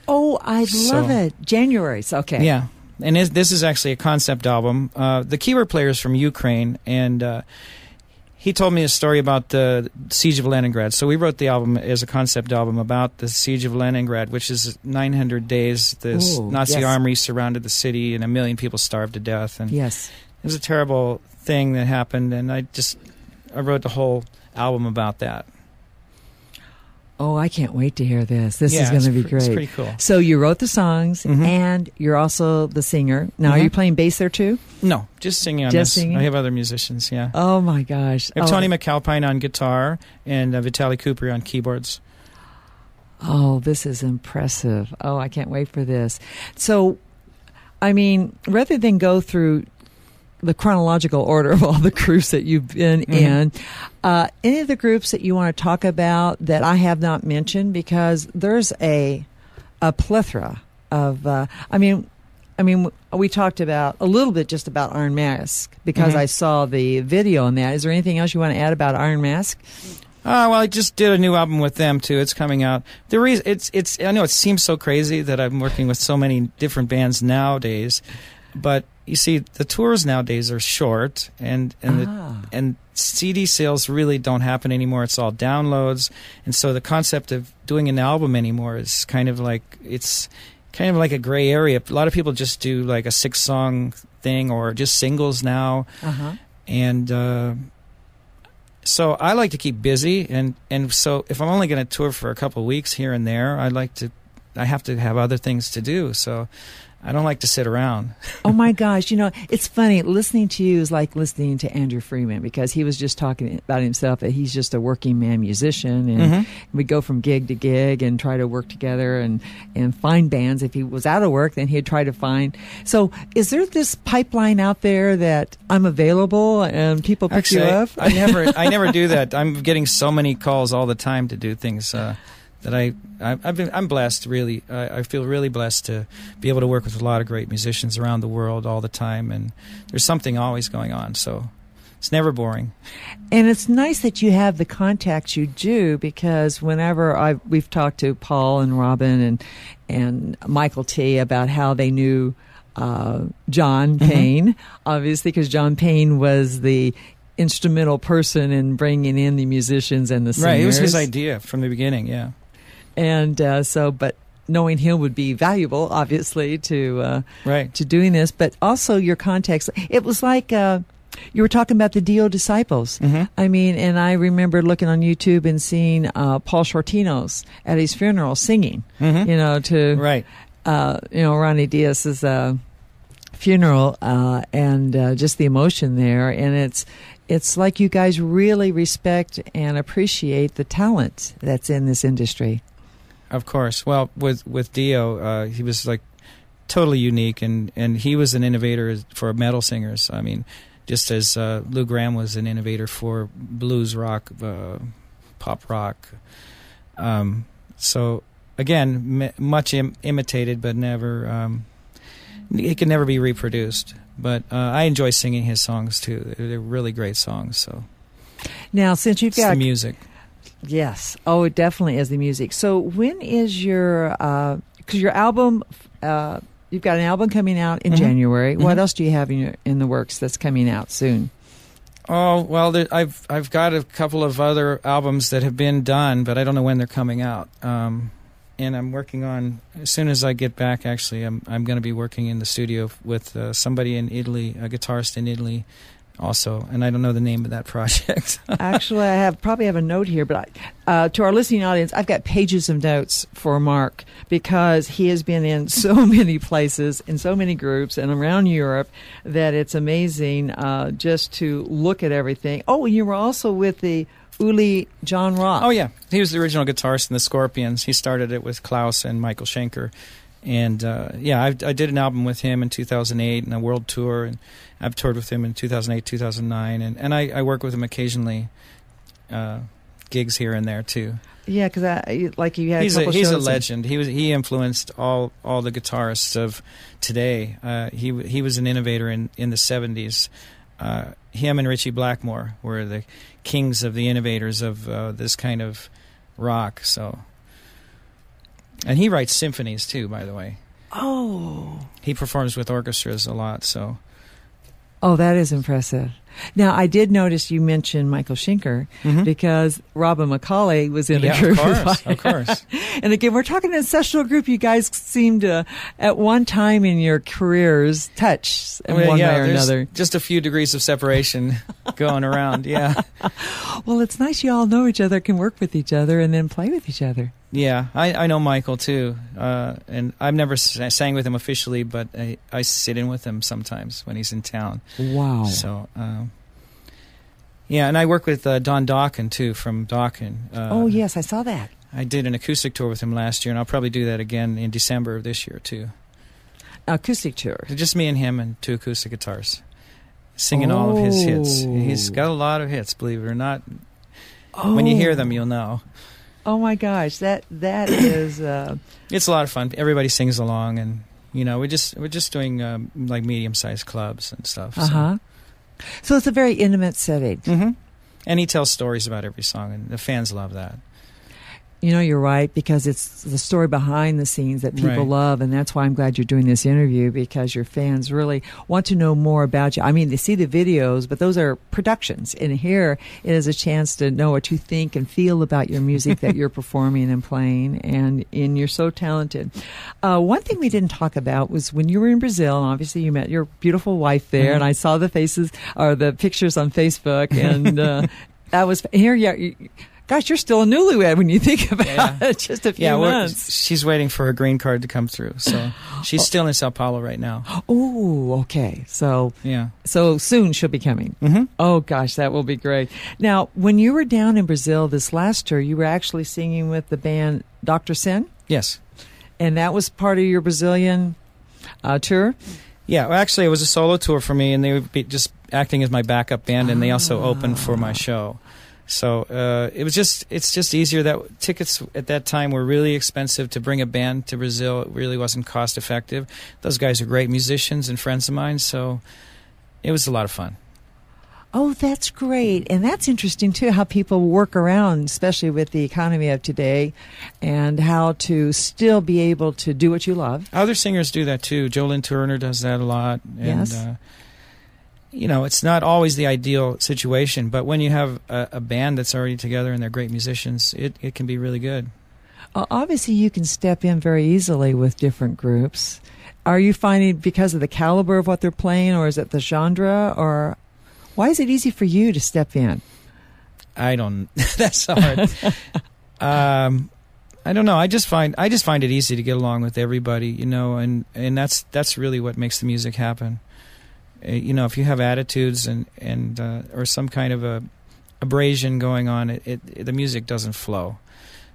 Oh, I love it. January. Okay. Yeah. And this is actually a concept album. The keyboard player is from Ukraine, and he told me a story about the Siege of Leningrad. So we wrote the album as a concept album about the Siege of Leningrad, which is 900 days. The Nazi army surrounded the city, and 1 million people starved to death. And it was a terrible thing that happened, and I wrote the whole album about that. Oh, I can't wait to hear this. This is going to be great. It's pretty cool. So you wrote the songs, and you're also the singer. Now, are you playing bass there, too? No, just singing on this. Singing? I have other musicians, yeah. Oh, my gosh. I have Tony McAlpine on guitar and Vitaly Cooper on keyboards. Oh, this is impressive. Oh, I can't wait for this. So, I mean, rather than go through the chronological order of all the groups that you've been in, any of the groups that you want to talk about that I have not mentioned, because there's a plethora of, I mean, we talked about a little bit just about Iron Mask because I saw the video on that. Is there anything else you want to add about Iron Mask? Well, I just did a new album with them too. It's coming out. The reason it's I know it seems so crazy that I'm working with so many different bands nowadays, but you see, the tours nowadays are short, and CD sales really don't happen anymore. It's all downloads, and so the concept of doing an album anymore is kind of like a gray area. A lot of people just do like a 6-song thing or just singles now, and so I like to keep busy, and so if I'm only going to tour for a couple of weeks here and there, I have to have other things to do. So I don't like to sit around. Oh, my gosh. You know, it's funny. Listening to you is like listening to Andrew Freeman, because he was just talking about himself that he's just a working man musician. And we go from gig to gig and try to work together and find bands. If he was out of work, then he'd try to find. So is there this pipeline out there that I'm available and people pick you up? I never do that. I'm getting so many calls all the time to do things that I'm blessed, really. I feel really blessed to be able to work with a lot of great musicians around the world all the time, and there's something always going on, so it's never boring. And it's nice that you have the contacts you do, because whenever we've talked to Paul and Robin and Michael T. about how they knew John Payne, obviously, because John Payne was the instrumental person in bringing in the musicians and the singers. Right, it was his idea from the beginning, yeah. And but knowing him would be valuable, obviously, to doing this. But also your context. It was like you were talking about the Dio disciples. I mean, and I remember looking on YouTube and seeing Paul Shortino's at his funeral singing. You know, to Ronnie Diaz's funeral, and just the emotion there. And it's like you guys really respect and appreciate the talent that's in this industry. Of course. Well, with Dio, he was like totally unique, and he was an innovator for metal singers. I mean, just as Lou Gramm was an innovator for blues rock, pop rock. So again, much imitated, but never. It can never be reproduced. But I enjoy singing his songs too. They're really great songs. So now, since you've got the music. Yes. Oh, it definitely is the music. So when is your, because your album, you've got an album coming out in January. What else do you have in the works that's coming out soon? Oh, well, I've got a couple of other albums that have been done, but I don't know when they're coming out. And I'm working on, as soon as I get back, actually, I'm going to be working in the studio with somebody in Italy, a guitarist in Italy also, and I don't know the name of that project. Actually, I probably have a note here, but to our listening audience, I've got pages of notes for Mark because he has been in so many places, in so many groups, and around Europe that it's amazing just to look at everything. Oh, and you were also with the Uli John Roth. Oh, yeah. He was the original guitarist in the Scorpions. He started it with Klaus and Michael Schenker. And, I did an album with him in 2008 and a world tour, and I've toured with him in 2008, 2009, and I work with him occasionally, gigs here and there, too. Yeah, because like you had he's a couple he's shows. a legend. He influenced all the guitarists of today. He was an innovator in the 70s. Him and Ritchie Blackmore were the kings of the innovators of this kind of rock. So, and he writes symphonies too, by the way. Oh, he performs with orchestras a lot. So, oh, that is impressive. Now, I did notice you mentioned Michael Schenker because Robin McCauley was in the group. Of course. And again, we're talking ancestral group. You guys seem to, at one time in your careers, touch in one way or another. Just a few degrees of separation going around, yeah. Well, it's nice you all know each other, can work with each other, and then play with each other. Yeah, I know Michael, too. And I've never sang with him officially, but I sit in with him sometimes when he's in town. Wow. So, yeah, and I work with Don Dawkin, too, from Dawkin. Oh, yes, I saw that. I did an acoustic tour with him last year, and I'll probably do that again in December of this year, too. Acoustic tour? Just me and him and 2 acoustic guitars, singing all of his hits. He's got a lot of hits, believe it or not. Oh. When you hear them, you'll know. Oh my gosh, that is. It's a lot of fun. Everybody sings along, and we're just doing like medium-sized clubs and stuff. So it's a very intimate setting. And he tells stories about every song, and the fans love that. You're right, because it's the story behind the scenes that people love, and that's why I'm glad you're doing this interview, because your fans really want to know more about you. I mean, they see the videos, but those are productions, and here it is a chance to know what you think and feel about your music that you're performing and playing, and you're so talented. One thing we didn't talk about was when you were in Brazil, and obviously you met your beautiful wife there, and I saw the faces or the pictures on Facebook, and that was here. Yeah. Gosh, you're still a newlywed when you think about it. Just a few months. She's waiting for her green card to come through, so she's still in Sao Paulo right now. Oh, okay. So soon she'll be coming. Oh, gosh, that will be great. Now, when you were down in Brazil this last tour, you were actually singing with the band Dr. Sin? Yes. And that was part of your Brazilian tour? Yeah, well, actually, it was a solo tour for me, and they would be just acting as my backup band, and they also opened for my show. So it's just easier. That tickets at that time were really expensive to bring a band to Brazil. It really wasn't cost effective. Those guys are great musicians and friends of mine, so it was a lot of fun. Oh, that's great. And that's interesting, too, how people work around, especially with the economy of today, and how to still be able to do what you love. Other singers do that, too. Jolyn Turner does that a lot. And, yes. It's not always the ideal situation, but when you have a band that's already together and they're great musicians, it can be really good. Obviously, you can step in very easily with different groups. Are you finding because of the caliber of what they're playing, or is it the genre, or why is it easy for you to step in? I don't. That's hard. I don't know. I just find it easy to get along with everybody, and that's really what makes the music happen. If you have attitudes and or some kind of a abrasion going on, the music doesn't flow.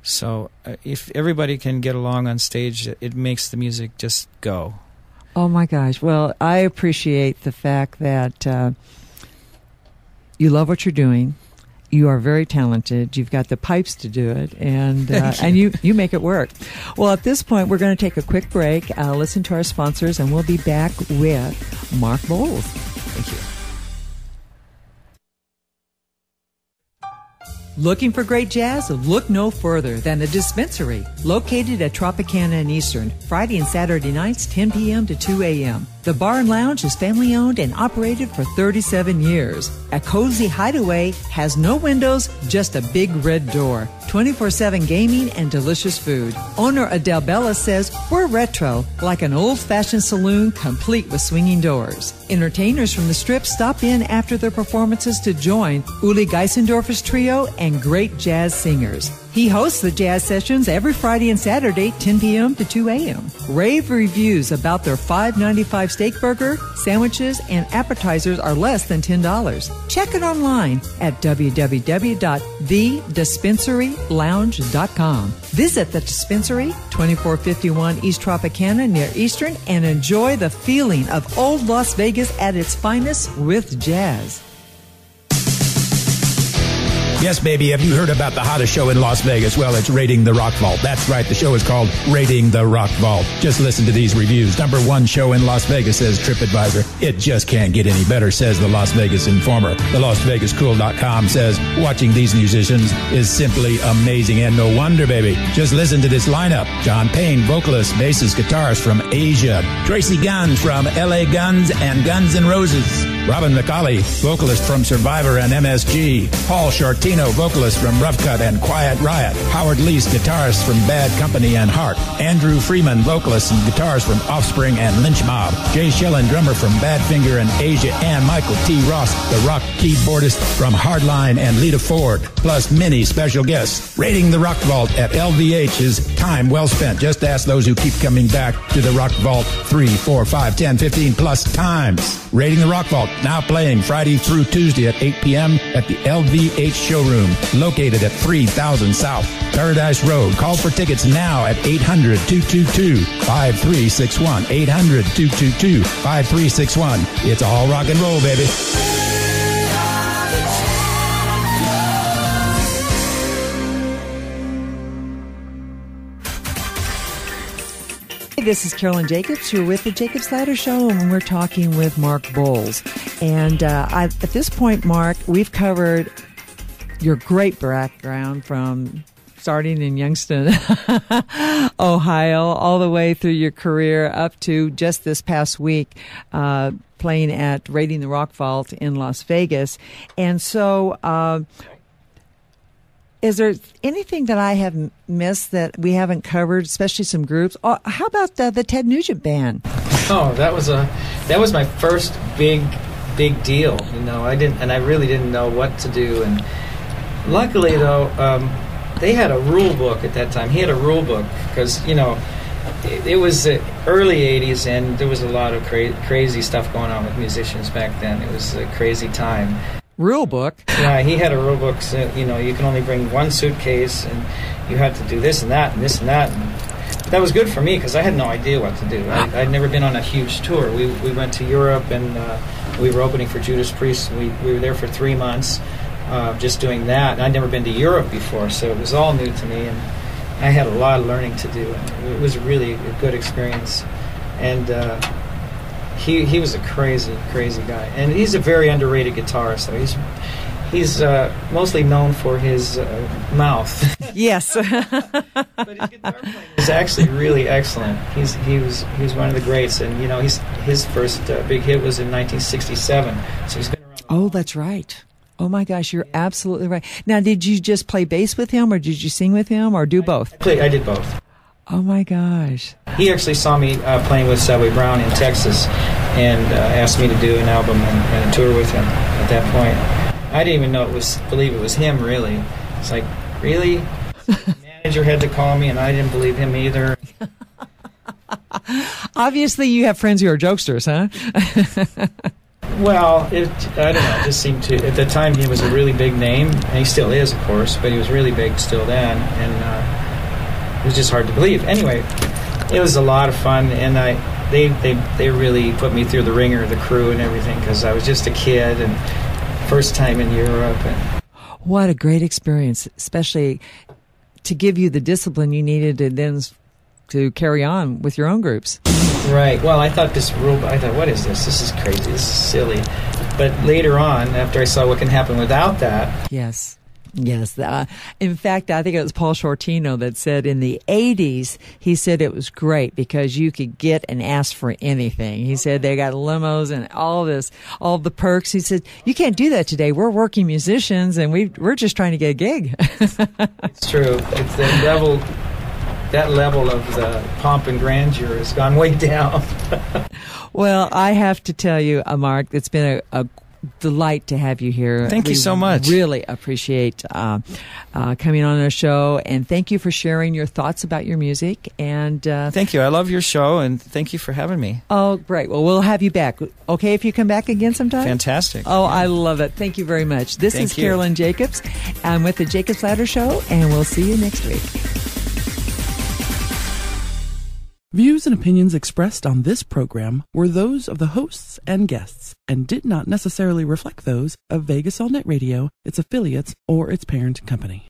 So if everybody can get along on stage, it makes the music just go. Oh my gosh! Well, I appreciate the fact that you love what you're doing. You are very talented. You've got the pipes to do it, and you make it work. Well, at this point, we're going to take a quick break, listen to our sponsors, and we'll be back with Mark Boals. Thank you. Looking for great jazz? Look no further than the Dispensary, located at Tropicana and Eastern, Friday and Saturday nights, 10 p.m. to 2 a.m. The bar and lounge is family-owned and operated for 37 years. A cozy hideaway has no windows, just a big red door. 24/7 gaming and delicious food. Owner Adele Bella says, we're retro, like an old-fashioned saloon complete with swinging doors. Entertainers from the Strip stop in after their performances to join Uli Geisendorfer's trio and great jazz singers. He hosts the jazz sessions every Friday and Saturday, 10 p.m. to 2 a.m. Rave reviews about their $5.95 steak burger, sandwiches, and appetizers are less than $10. Check it online at www.thedispensarylounge.com. Visit the Dispensary, 2451 East Tropicana near Eastern, and enjoy the feeling of old Las Vegas at its finest with jazz. Yes, baby, have you heard about the hottest show in Las Vegas? Well, it's Rating the Rock Vault. That's right, the show is called Rating the Rock Vault. Just listen to these reviews. Number 1 show in Las Vegas, says TripAdvisor. It just can't get any better, says the Las Vegas Informer. The LasVegasCool.com says, watching these musicians is simply amazing, and no wonder, baby. Just listen to this lineup. John Payne, vocalist, bassist, guitarist from Asia. Tracy Guns from LA Guns and Guns N' Roses. Robin McCauley, vocalist from Survivor and MSG. Paul Shortino, vocalist from Rough Cut and Quiet Riot. Howard Leese, guitarist from Bad Company and Heart. Andrew Freeman, vocalist and guitarist from Offspring and Lynch Mob. Jay Schillen, drummer from Badfinger and Asia. And Michael T. Ross, the rock keyboardist from Hardline and Lita Ford. Plus many special guests. Rating the Rock Vault at LVH is time well spent. Just ask those who keep coming back to the Rock Vault 3, 4, 5, 10, 15 plus times. Rating the Rock Vault, now playing Friday through Tuesday at 8 p.m. at the LVH Showroom, located at 3000 South Paradise Road. Call for tickets now at 800-222-5361. 800-222-5361. It's all rock and roll, baby. This is Carolyn Jacobs. You're with the Jacobs Ladder Show, and we're talking with Mark Boals. And at this point, Mark, we've covered your great background from starting in Youngstown, Ohio, all the way through your career up to just this past week playing at Rating the Rock Vault in Las Vegas. And so is there anything that I have missed that we haven't covered, especially some groups? Oh, how about the Ted Nugent Band? Oh, that was my first big deal. You know, I really didn't know what to do. And luckily, though, they had a rule book at that time. He had a rule book because it was the early '80s, and there was a lot of crazy stuff going on with musicians back then. It was a crazy time. Rule book? Yeah, he had a rule book. So, you can only bring one suitcase, and you had to do this and that and this and that. And that was good for me because I had no idea what to do. I'd never been on a huge tour. We went to Europe, and we were opening for Judas Priest. We were there for 3 months just doing that. And I'd never been to Europe before, so it was all new to me, and I had a lot of learning to do. And it was really a good experience. And he was a crazy guy, and he's a very underrated guitarist. Though he's mostly known for his mouth. Yes, but his guitar playing is actually really excellent. He's one of the greats, and his first big hit was in 1967. So he's been around. Oh, that's right. Oh my gosh, you're absolutely right. Now, did you just play bass with him, or did you sing with him, or do both? I did both. Oh my gosh. He actually saw me playing with Subway Brown in Texas and asked me to do an album and a tour with him at that point. I didn't even believe it was him, really. It's like, really? The manager had to call me, and I didn't believe him either. Obviously, you have friends who are jokesters, huh? Well, I don't know, it just seemed to, at the time he was a really big name, and he still is, of course, but he was really big still then, and it was just hard to believe. Anyway, it was a lot of fun, and they really put me through the ringer, the crew and everything, because I was just a kid and first time in Europe. And what a great experience, especially to give you the discipline you needed to carry on with your own groups. Right. Well, I thought what is this? This is crazy. This is silly. But later on, after I saw what can happen without that, yes, Yes. In fact, I think it was Paul Shortino that said in the 80s, he said it was great because you could get and ask for anything. He said they got limos and all the perks. He said, you can't do that today. We're working musicians and we're just trying to get a gig. It's true. It's that level of the pomp and grandeur has gone way down. Well, I have to tell you, Mark, it's been a delight to have you here. Thank you so much. Really appreciate coming on our show, and thank you for sharing your thoughts about your music. And thank you. I love your show, and thank you for having me. Oh, great. Well, we'll have you back. Okay, if you come back again sometime? Fantastic. Oh, I love it. Thank you very much. This is Carolyn Jacobs. I'm with the Jacobs Ladder Show, and we'll see you next week. Views and opinions expressed on this program were those of the hosts and guests and did not necessarily reflect those of Vegas All Net Radio, its affiliates, or its parent company.